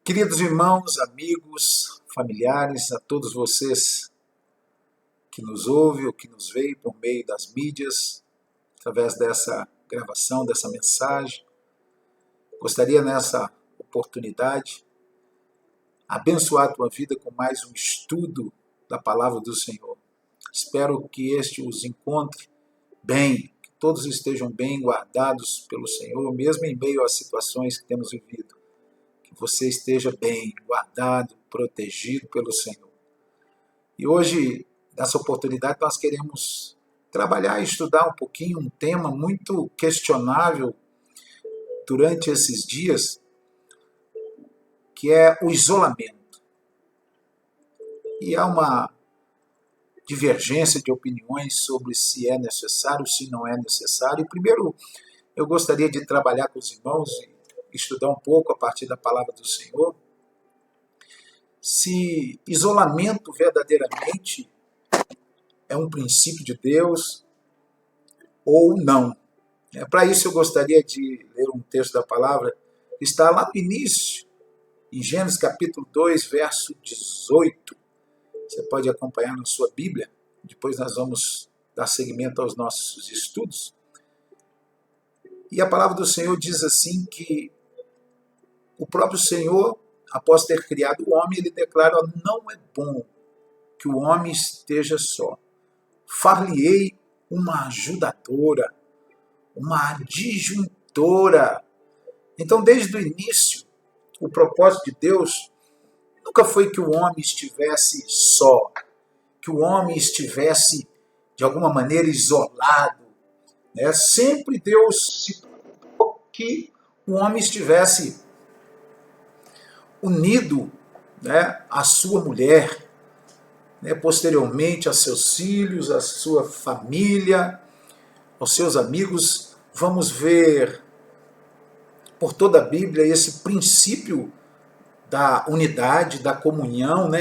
Queridos irmãos, amigos, familiares, a todos vocês que nos ouvem ou que nos veem por meio das mídias, através dessa gravação, dessa mensagem, gostaria nessa oportunidade abençoar a tua vida com mais um estudo da Palavra do Senhor. Espero que este os encontre bem, que todos estejam bem guardados pelo Senhor, mesmo em meio às situações que temos vivido. Que você esteja bem guardado, protegido pelo Senhor. E hoje, nessa oportunidade, nós queremos trabalhar e estudar um pouquinho um tema muito questionável durante esses dias, que é o isolamento. E há uma divergência de opiniões sobre se é necessário, se não é necessário. E primeiro, eu gostaria de trabalhar com os irmãos e estudar um pouco a partir da palavra do Senhor, se isolamento verdadeiramente é um princípio de Deus ou não. Para isso eu gostaria de ler um texto da palavra que está lá no início, em Gênesis capítulo 2, verso 18. Você pode acompanhar na sua Bíblia, depois nós vamos dar seguimento aos nossos estudos. E a palavra do Senhor diz assim que o próprio Senhor, após ter criado o homem, ele declara: não é bom que o homem esteja só. Far-lhe-ei uma ajudadora, uma adjuntora. Então, desde o início, o propósito de Deus nunca foi que o homem estivesse só, que o homem estivesse, de alguma maneira, isolado. Sempre Deus se preocupou que o homem estivesse unido à sua mulher, posteriormente a seus filhos, a sua família, aos seus amigos. Vamos ver por toda a Bíblia esse princípio da unidade, da comunhão,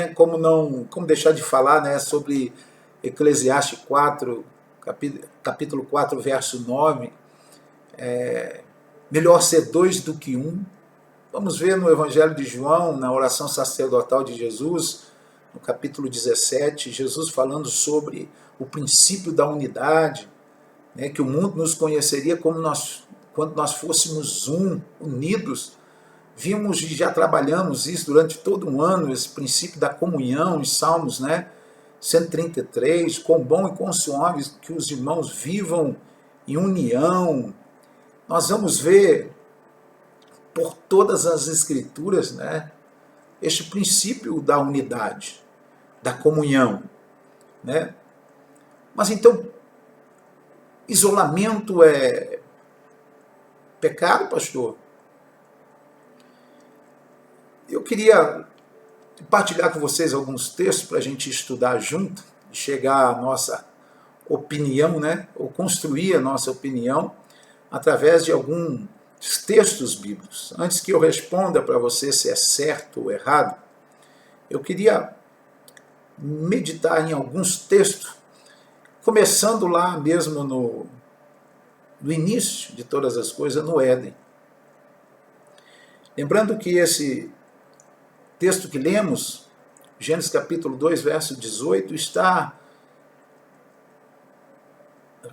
como deixar de falar sobre Eclesiastes 4, capítulo 4, verso 9, melhor ser dois do que um. Vamos ver no Evangelho de João, na oração sacerdotal de Jesus, no capítulo 17, Jesus falando sobre o princípio da unidade, que o mundo nos conheceria quando nós fôssemos unidos. Vimos e já trabalhamos isso durante todo um ano, esse princípio da comunhão, em Salmos 133, quão bom e quão suave que os irmãos vivam em união. Nós vamos ver por todas as Escrituras, este princípio da unidade, da comunhão. Mas então, isolamento é pecado, pastor? Eu queria compartilhar com vocês alguns textos para a gente estudar junto, e chegar à nossa opinião, ou construir a nossa opinião através de alguns textos bíblicos. Antes que eu responda para você se é certo ou errado, eu queria meditar em alguns textos, começando lá mesmo no início de todas as coisas, no Éden. Lembrando que esse texto que lemos, Gênesis capítulo 2, verso 18, está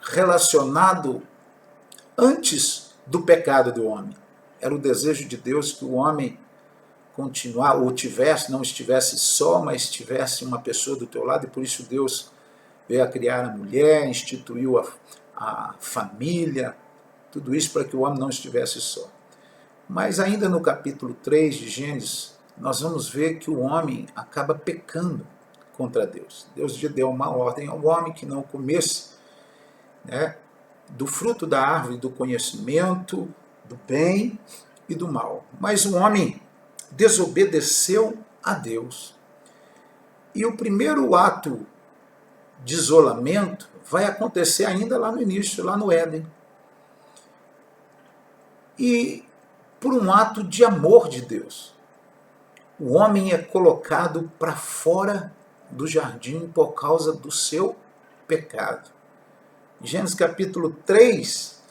relacionado antes do pecado do homem. Era o desejo de Deus que o homem continuasse, ou não estivesse só, mas tivesse uma pessoa do teu lado, e por isso Deus veio a criar a mulher, instituiu a família, tudo isso para que o homem não estivesse só. Mas ainda no capítulo 3 de Gênesis, nós vamos ver que o homem acaba pecando contra Deus. Deus deu uma ordem ao homem que não comesse do fruto da árvore do conhecimento, do bem e do mal. Mas o homem desobedeceu a Deus. E o primeiro ato de isolamento vai acontecer ainda lá no início, lá no Éden. E por um ato de amor de Deus. O homem é colocado para fora do jardim por causa do seu pecado. Gênesis capítulo 3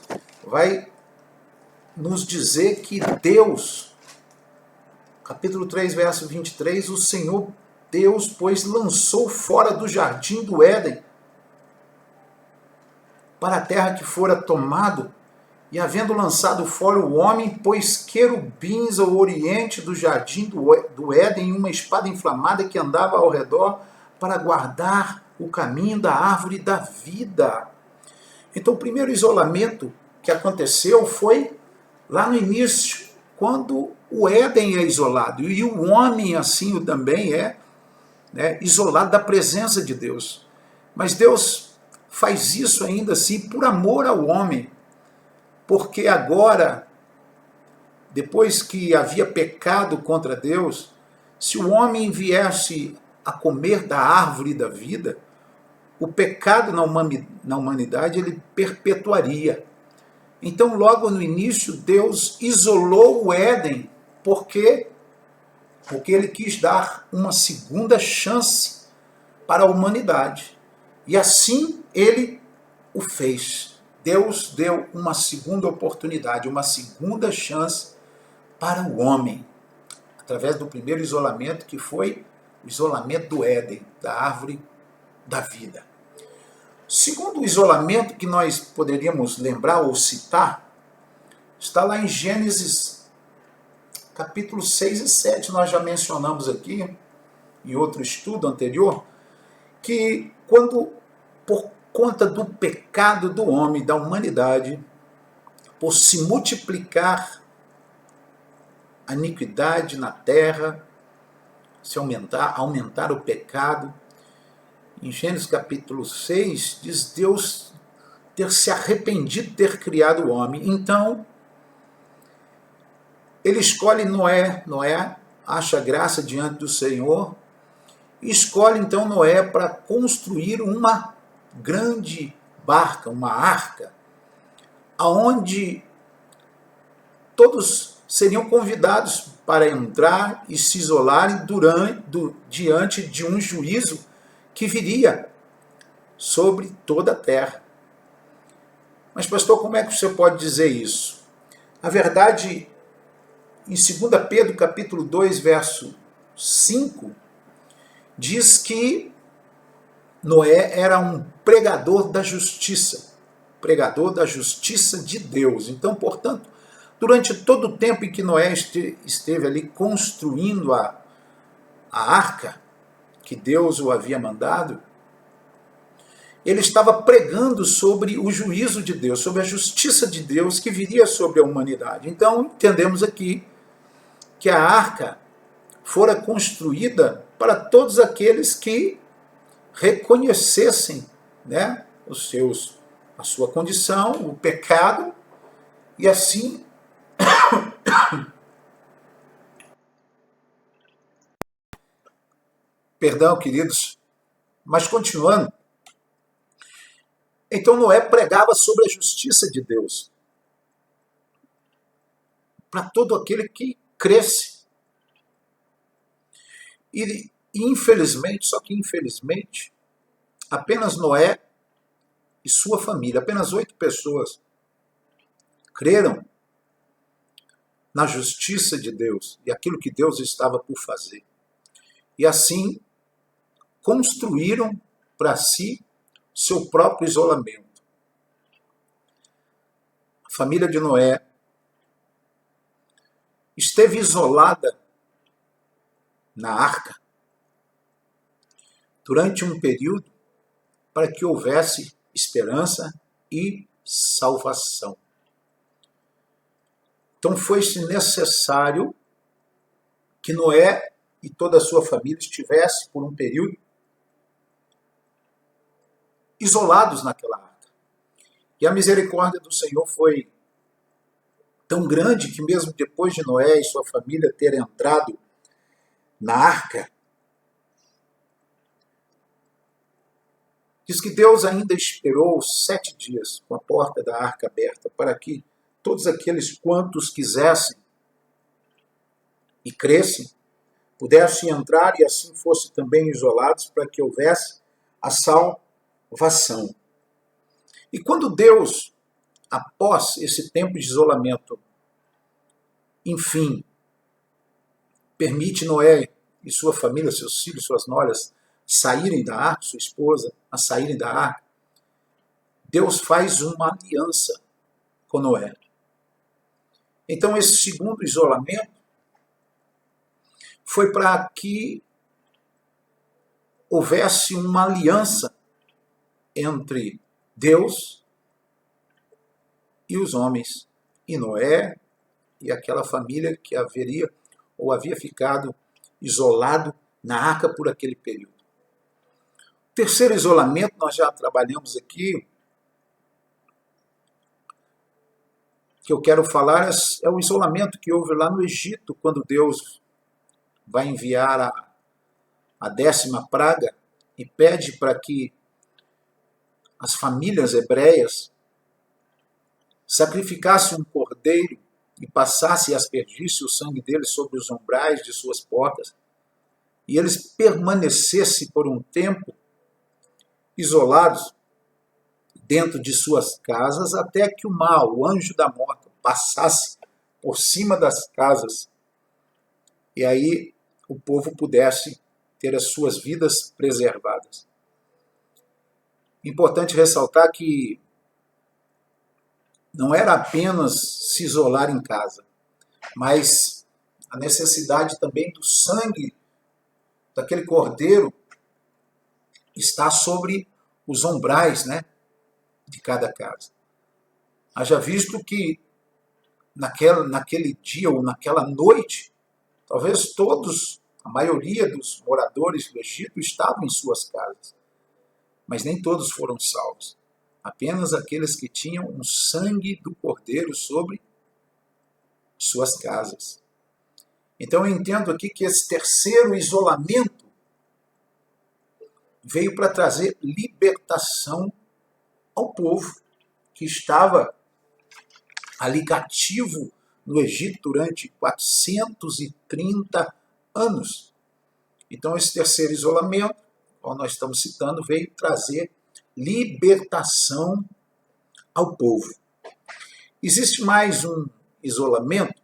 vai nos dizer que Deus capítulo 3, verso 23, o Senhor Deus, pois, lançou fora do jardim do Éden para a terra que fora tomado, e havendo lançado fora o homem, pôs querubins ao oriente do jardim do Éden, e uma espada inflamada que andava ao redor para guardar o caminho da árvore da vida. Então, o primeiro isolamento que aconteceu foi lá no início, quando o Éden é isolado, e o homem assim também é, né, isolado da presença de Deus. Mas Deus faz isso ainda assim por amor ao homem, porque agora, depois que havia pecado contra Deus, se o homem viesse a comer da árvore da vida, o pecado na humanidade ele perpetuaria. Então, logo no início, Deus isolou o Éden, porque ele quis dar uma segunda chance para a humanidade. E assim ele o fez. Deus deu uma segunda oportunidade, uma segunda chance para o homem, através do primeiro isolamento, que foi o isolamento do Éden, da árvore da vida. Segundo o isolamento que nós poderíamos lembrar ou citar, está lá em Gênesis, capítulo 6 e 7. Nós já mencionamos aqui, em outro estudo anterior, que quando, por conta do pecado do homem, da humanidade, por se multiplicar a iniquidade na terra, se aumentar o pecado, em Gênesis capítulo 6, diz Deus ter se arrependido de ter criado o homem. Então, ele escolhe Noé acha graça diante do Senhor, e escolhe então Noé para construir uma grande barca, uma arca, aonde todos seriam convidados para entrar e se isolarem diante de um juízo que viria sobre toda a terra. Mas, pastor, como é que você pode dizer isso? A verdade, em 2 Pedro, capítulo 2, verso 5, diz que Noé era um pregador da justiça de Deus. Então, portanto, durante todo o tempo em que Noé esteve ali construindo a arca, que Deus o havia mandado, ele estava pregando sobre o juízo de Deus, sobre a justiça de Deus que viria sobre a humanidade. Então, entendemos aqui que a arca fora construída para todos aqueles que reconhecessem, né, a sua condição, o pecado, e assim perdão, queridos, mas continuando, então Noé pregava sobre a justiça de Deus para todo aquele que cresce. E infelizmente, só que infelizmente, apenas Noé e sua família, apenas 8 pessoas, creram na justiça de Deus e aquilo que Deus estava por fazer. E assim construíram para si seu próprio isolamento. A família de Noé esteve isolada na arca durante um período para que houvesse esperança e salvação. Então foi-se necessário que Noé e toda a sua família estivessem por um período isolados naquela arca. E a misericórdia do Senhor foi tão grande que mesmo depois de Noé e sua família terem entrado na arca, diz que Deus ainda esperou 7 dias com a porta da arca aberta para que todos aqueles quantos quisessem e crescem pudessem entrar e assim fossem também isolados para que houvesse a salvação. E quando Deus, após esse tempo de isolamento, enfim, permite Noé e sua família, seus filhos, suas noras, saírem da arca, sua esposa, a saírem da arca, Deus faz uma aliança com Noé. Então, esse segundo isolamento foi para que houvesse uma aliança entre Deus e os homens, e Noé e aquela família que haveria ou havia ficado isolado na arca por aquele período. O terceiro isolamento, nós já trabalhamos aqui, que eu quero falar é o isolamento que houve lá no Egito, quando Deus vai enviar a 10ª praga e pede para que as famílias hebreias sacrificassem um cordeiro e passasse e aspergisse o sangue dele sobre os umbrais de suas portas, e eles permanecessem por um tempo isolados dentro de suas casas, até que o mal, o anjo da morte, passasse por cima das casas, e aí o povo pudesse ter as suas vidas preservadas. Importante ressaltar que não era apenas se isolar em casa, mas a necessidade também do sangue daquele cordeiro está sobre os umbrais, né, de cada casa. Haja visto que naquele dia ou naquela noite, talvez a maioria dos moradores do Egito estavam em suas casas, mas nem todos foram salvos. Apenas aqueles que tinham o sangue do cordeiro sobre suas casas. Então eu entendo aqui que esse terceiro isolamento veio para trazer libertação ao povo que estava ali cativo no Egito durante 430 anos. Então esse terceiro isolamento, como nós estamos citando, veio trazer libertação ao povo. Existe mais um isolamento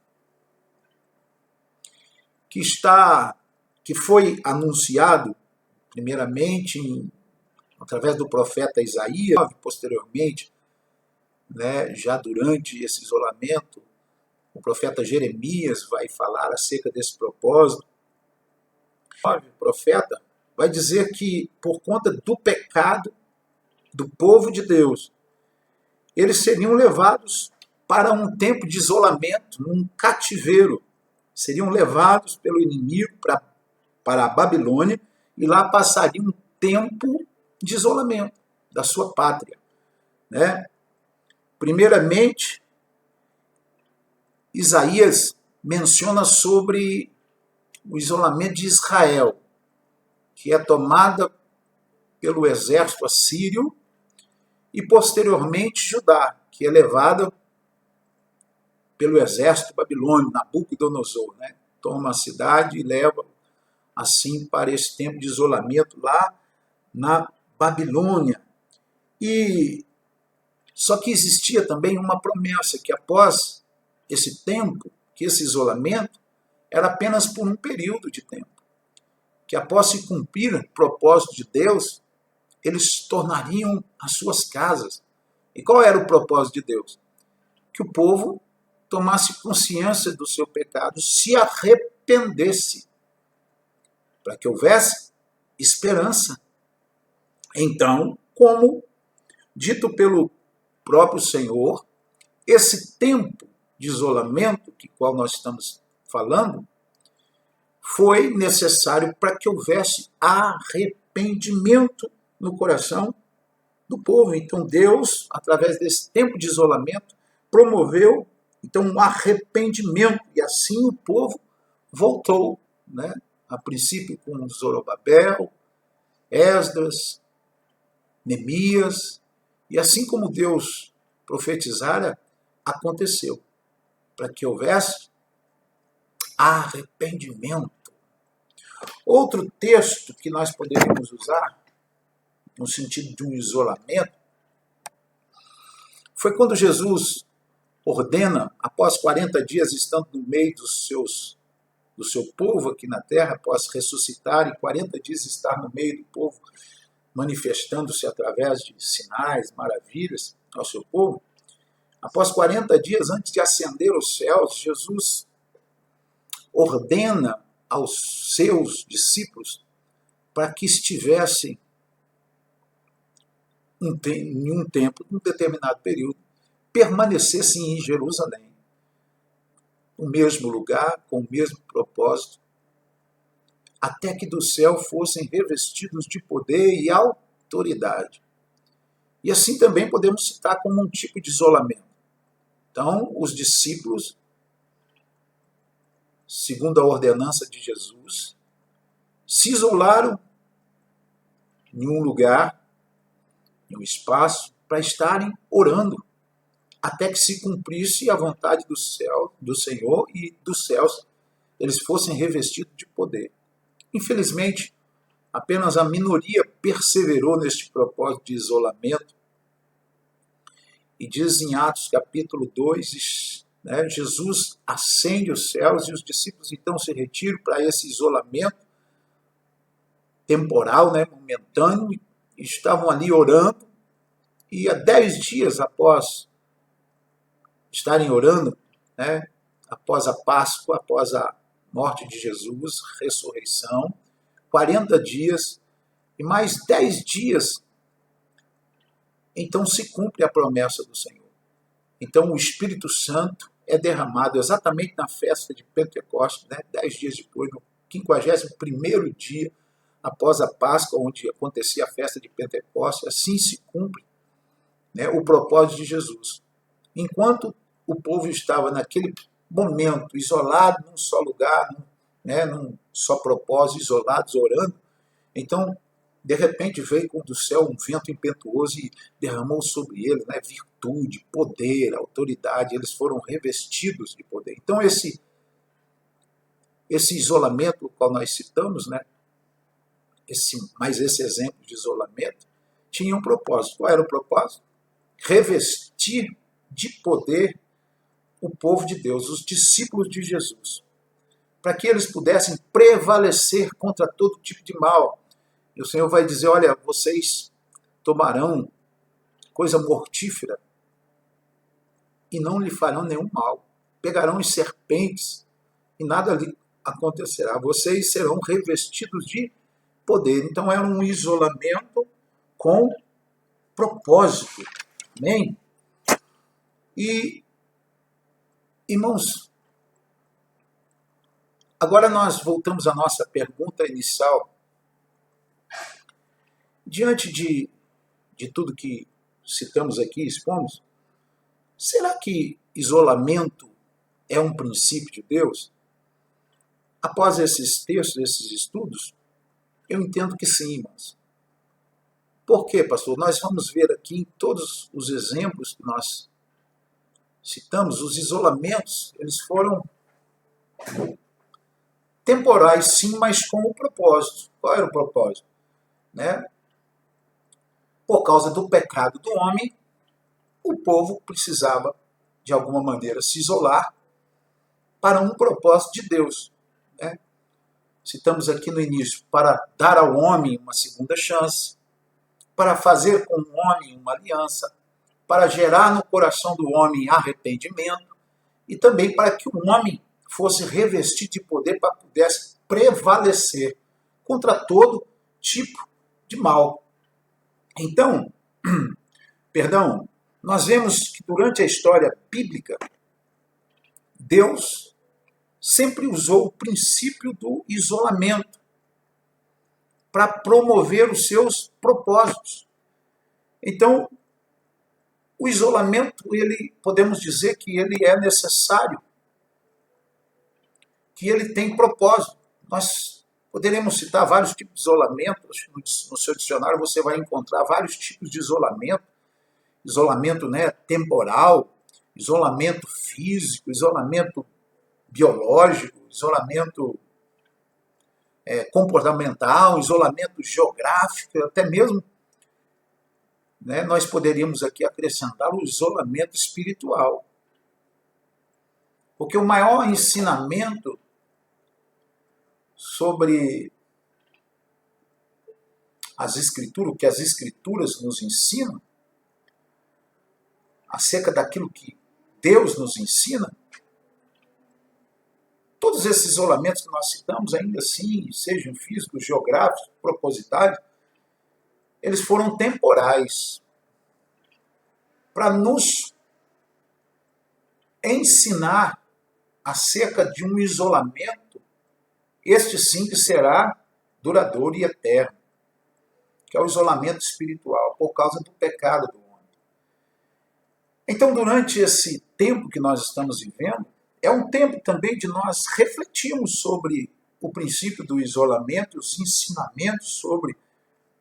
que foi anunciado primeiramente através do profeta Isaías, posteriormente, né, já durante esse isolamento, o profeta Jeremias vai falar acerca desse propósito. O profeta vai dizer que por conta do pecado do povo de Deus, eles seriam levados para um tempo de isolamento, num cativeiro. Seriam levados pelo inimigo para a Babilônia e lá passariam um tempo de isolamento da sua pátria, né? Primeiramente, Isaías menciona sobre o isolamento de Israel, que é tomada pelo exército assírio, e posteriormente Judá, que é levada pelo exército babilônico, Nabucodonosor, né? Toma a cidade e leva assim para esse tempo de isolamento lá na Babilônia. Só que existia também uma promessa que após esse tempo, que esse isolamento era apenas por um período de tempo, que após se cumprir o propósito de Deus, eles tornariam as suas casas. E qual era o propósito de Deus? Que o povo tomasse consciência do seu pecado, se arrependesse, para que houvesse esperança. Então, como dito pelo próprio Senhor, esse tempo de isolamento, que qual nós estamos falando, foi necessário para que houvesse arrependimento no coração do povo. Então Deus, através desse tempo de isolamento, promoveu então um arrependimento, e assim o povo voltou, né? A princípio com Zorobabel, Esdras, Neemias, e assim como Deus profetizara, aconteceu, para que houvesse arrependimento. Outro texto que nós poderíamos usar, no sentido de um isolamento, foi quando Jesus ordena, após 40 dias estando no meio dos seus do seu povo aqui na terra, após ressuscitar e 40 dias estar no meio do povo, manifestando-se através de sinais, maravilhas ao seu povo, após 40 dias antes de ascender aos céus, Jesus ordena aos seus discípulos para que estivessem em um tempo, num determinado período, permanecessem em Jerusalém, no mesmo lugar, com o mesmo propósito, até que do céu fossem revestidos de poder e autoridade. E assim também podemos citar como um tipo de isolamento. Então, os discípulos, segundo a ordenança de Jesus, se isolaram em um lugar, em um espaço, para estarem orando, até que se cumprisse a vontade do céu, do Senhor, e dos céus eles fossem revestidos de poder. Infelizmente, apenas a minoria perseverou neste propósito de isolamento. E diz em Atos capítulo 2, Jesus ascende os céus e os discípulos então se retiram para esse isolamento temporal, momentâneo, e estavam ali orando. E há 10 dias após estarem orando, após a Páscoa, após a morte de Jesus, ressurreição, 40 dias e mais 10 dias, então se cumpre a promessa do Senhor. Então o Espírito Santo é derramado exatamente na festa de Pentecostes, 10 dias depois, no 51º dia após a Páscoa, onde acontecia a festa de Pentecostes. Assim se cumpre o propósito de Jesus. Enquanto o povo estava naquele momento isolado num só lugar, num só propósito, isolados, orando, então de repente veio do céu um vento impetuoso e derramou sobre eles virtude, poder, autoridade. Eles foram revestidos de poder. Então esse isolamento, o qual nós citamos, esse exemplo de isolamento, tinha um propósito. Qual era o propósito? Revestir de poder o povo de Deus, os discípulos de Jesus, para que eles pudessem prevalecer contra todo tipo de mal. E o Senhor vai dizer, olha, vocês tomarão coisa mortífera e não lhe farão nenhum mal. Pegarão as serpentes e nada lhe acontecerá. Vocês serão revestidos de poder. Então era um isolamento com propósito. Amém? E, irmãos, agora nós voltamos à nossa pergunta inicial. Diante de tudo que citamos aqui, expomos, será que isolamento é um princípio de Deus? Após esses textos, esses estudos, eu entendo que sim, irmãos. Por quê, pastor? Nós vamos ver aqui em todos os exemplos que nós citamos, os isolamentos, eles foram temporais, sim, mas com o propósito. Qual era o propósito? Por causa do pecado do homem, o povo precisava, de alguma maneira, se isolar para um propósito de Deus. Citamos aqui no início, para dar ao homem uma segunda chance, para fazer com o homem uma aliança, para gerar no coração do homem arrependimento e também para que o homem fosse revestido de poder para que pudesse prevalecer contra todo tipo de mal. Então, nós vemos que durante a história bíblica, Deus sempre usou o princípio do isolamento para promover os seus propósitos. Então, o isolamento, podemos dizer que ele é necessário, que ele tem propósito. Nós poderemos citar vários tipos de isolamento. No seu dicionário você vai encontrar vários tipos de isolamento. Isolamento temporal, isolamento físico, isolamento biológico, isolamento comportamental, isolamento geográfico, até mesmo nós poderíamos aqui acrescentar o isolamento espiritual. Porque o maior ensinamento sobre as Escrituras, o que as Escrituras nos ensinam, acerca daquilo que Deus nos ensina, todos esses isolamentos que nós citamos, ainda assim, sejam físicos, geográficos, propositais, eles foram temporais para nos ensinar acerca de um isolamento, este sim que será duradouro e eterno, que é o isolamento espiritual, por causa do pecado do homem. Então, durante esse tempo que nós estamos vivendo, é um tempo também de nós refletirmos sobre o princípio do isolamento, os ensinamentos sobre,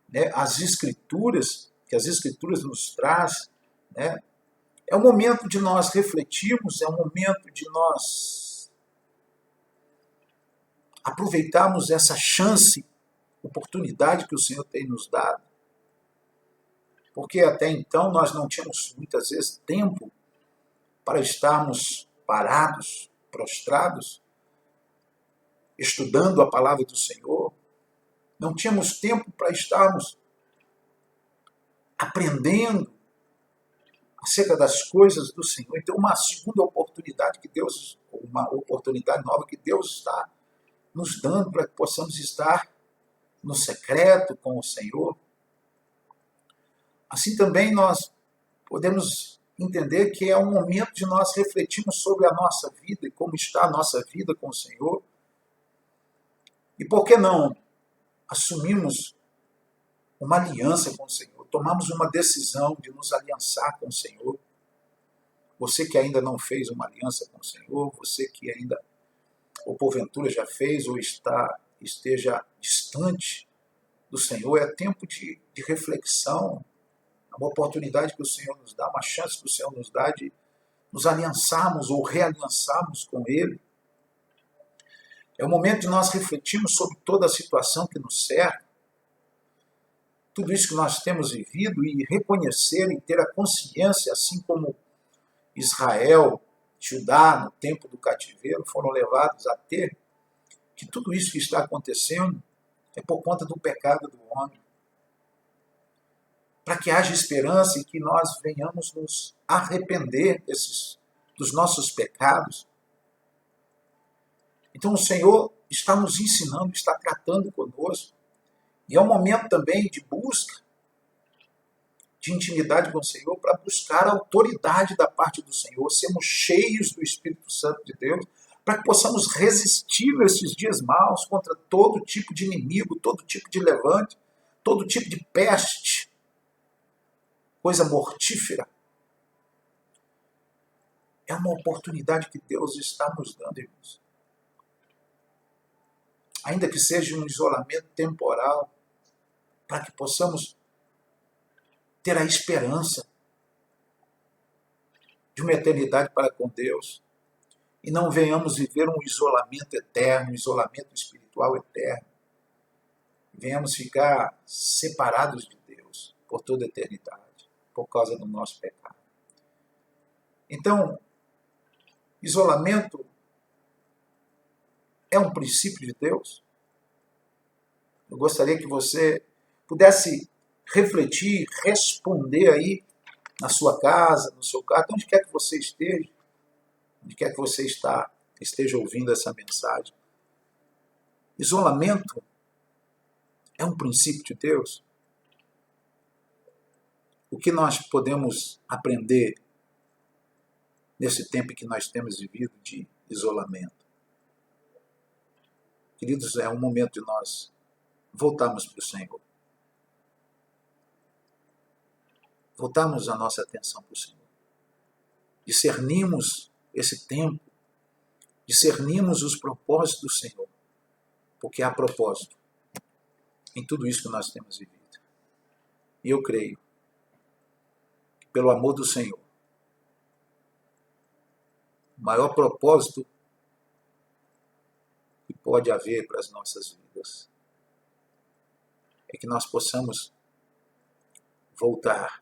né, as Escrituras, que as Escrituras nos trazem, né? É um momento de nós refletirmos, é um momento de nós aproveitarmos essa chance, oportunidade que o Senhor tem nos dado. Porque até então nós não tínhamos muitas vezes tempo para estarmos parados, prostrados, estudando a palavra do Senhor. Não tínhamos tempo para estarmos aprendendo acerca das coisas do Senhor. Então, uma segunda oportunidade que Deus, uma oportunidade nova que Deus está nos dando para que possamos estar no secreto com o Senhor. Assim também nós podemos entender que é um momento de nós refletirmos sobre a nossa vida e como está a nossa vida com o Senhor. E por que não assumimos uma aliança com o Senhor? Tomamos uma decisão de nos aliançar com o Senhor. Você que ainda não fez uma aliança com o Senhor, você que ainda, ou porventura já fez, ou esteja distante do Senhor, é tempo de reflexão, é uma oportunidade que o Senhor nos dá, uma chance que o Senhor nos dá de nos aliançarmos ou realiançarmos com Ele. É o momento de nós refletirmos sobre toda a situação que nos cerca, tudo isso que nós temos vivido e reconhecer e ter a consciência, assim como Israel, Judá, no tempo do cativeiro, foram levados a ter, que tudo isso que está acontecendo é por conta do pecado do homem. Para que haja esperança e que nós venhamos nos arrepender dos nossos pecados. Então o Senhor está nos ensinando, está tratando conosco. E é um momento também de busca, de intimidade com o Senhor, para buscar a autoridade da parte do Senhor, sermos cheios do Espírito Santo de Deus, para que possamos resistir nesses dias maus contra todo tipo de inimigo, todo tipo de levante, todo tipo de peste, coisa mortífera. É uma oportunidade que Deus está nos dando, irmãos. Ainda que seja um isolamento temporal, para que possamos ter a esperança de uma eternidade para com Deus e não venhamos viver um isolamento eterno, um isolamento espiritual eterno. Venhamos ficar separados de Deus por toda a eternidade, por causa do nosso pecado. Então, isolamento é um princípio de Deus? Eu gostaria que você pudesse refletir, responder aí na sua casa, no seu carro, onde quer que você esteja, onde quer que você esteja ouvindo essa mensagem. Isolamento é um princípio de Deus? O que nós podemos aprender nesse tempo que nós temos vivido de isolamento? Queridos, é um momento de nós voltarmos para o Senhor. Voltarmos a nossa atenção para o Senhor. Discernimos esse tempo, discernimos os propósitos do Senhor, porque há propósito em tudo isso que nós temos vivido. E eu creio que, pelo amor do Senhor, o maior propósito que pode haver para as nossas vidas é que nós possamos voltar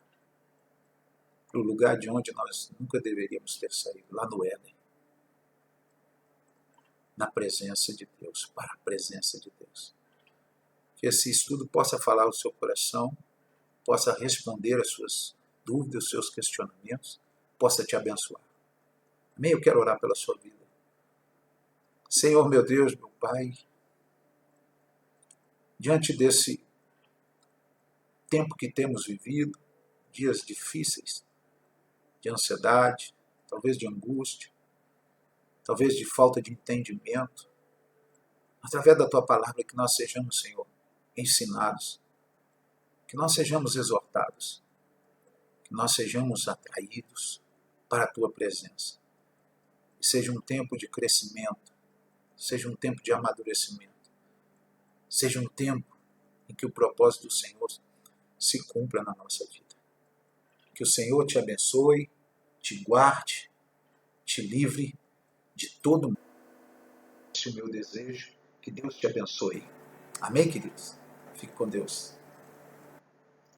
para o lugar de onde nós nunca deveríamos ter saído, lá no Éden. na presença de Deus, para a presença de Deus. Que esse estudo possa falar ao seu coração, possa responder às suas dúvidas, aos seus questionamentos, possa te abençoar. Amém? Eu quero orar pela sua vida. Senhor, meu Deus, meu Pai, diante desse tempo que temos vivido, dias difíceis, de ansiedade, talvez de angústia, talvez de falta de entendimento, através da Tua palavra, que nós sejamos, Senhor, ensinados, que nós sejamos exortados, que nós sejamos atraídos para a Tua presença. E seja um tempo de crescimento, seja um tempo de amadurecimento, seja um tempo em que o propósito do Senhor se cumpra na nossa vida. Que o Senhor te abençoe, te guarde, te livre de todo mal. Esse é o meu desejo. Que Deus te abençoe. Amém, queridos? Fique com Deus.